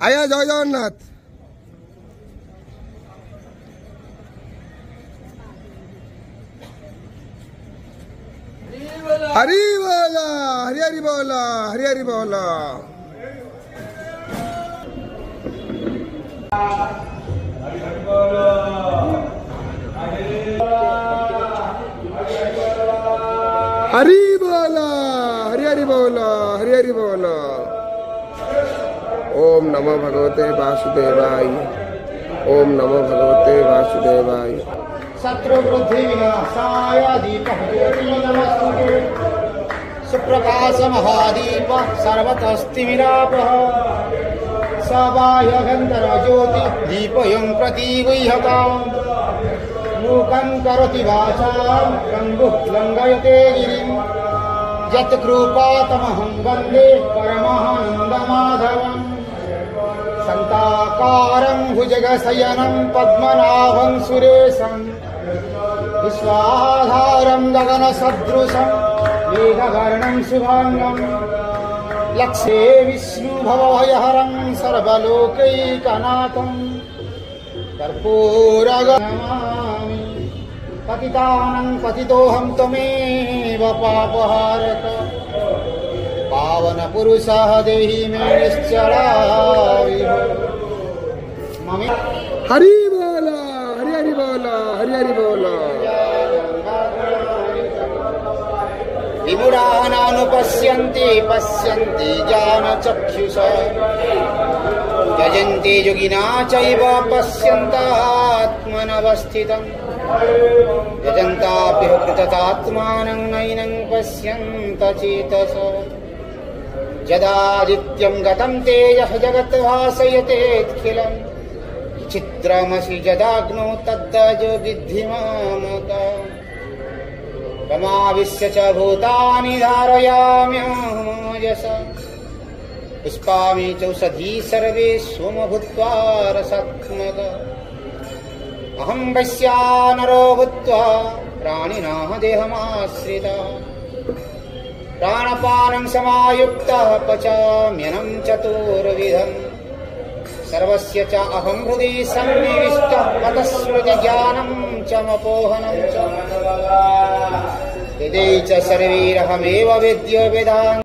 आया जय जगन्नाथ। हरि बोला, हरि हरि बोला, हरि हरि बोला। हरि बोला, हरि हरि बोला, हरि हरि बोला। ओम नमो भगवते वासुदेवाय, ओम नमो भगवते वासुदेवाय। शत्रुवृद्धि विनाशाय दीपः ज्योतिर्नमस्तुते। सुप्रकाश महादीप सर्वतस्तिमिरापः। सबाह्यभ्यन्तर ज्योति दीपयं प्रतिगुह्यताम्। मूकं करोति वाचां गङ्गुः लङ्घयते गिरिं। यत्कृपातमहं वन्दे परमानन्दमाधवम्। शान्ताकारं भुजगशयनं पद्मनाभं सुरेशं। विश्वाधारं गगनसदृशं मेघवर्णं शुभांगं। लक्ष्ये विष्णुभवभयहरं सर्वलोकैकनाथं। कर्पूरगणमामि पतितानं पतितोऽहं त्वमेव पापहारक। पावन पुरुषः देहि मे निश्चलाविह। हरि बोला, हरि हरि बोला, हरि हरि बोला। विमुढानानुपश्यन्ति पश्यन्ति ज्ञानचक्षुषा। यजन्ति योगिना चैव पश्यन्तात्मनवस्थितम्। यजन्ताप्यः कृततात्मानं नैनं पश्यन्त चेतसा। यदादित्यं गतं तेजः जगत् भासयतेऽखिलम्। चित्रमसि यदाग्नौ तद्दजो विद्धि मामकम्। तमाविश्य च भूतानि धारयाम्यहमोजसा। पुष्पामि चौषधी सर्वे सोम भूत्वा रसात्मका। अहं वैश्यानरो भूत्वा प्राणिनः देहमाश्रितः। प्राणपानं समायुक्तः पचाम्यन्नं चतुर्विधम्। सर्वस्य च अहं हृदि सन्निविष्टः। पतस्मृतिज्ञानं च मपोहनं च। वेदै च सर्वैरहमेव वेद्यो वेदान्।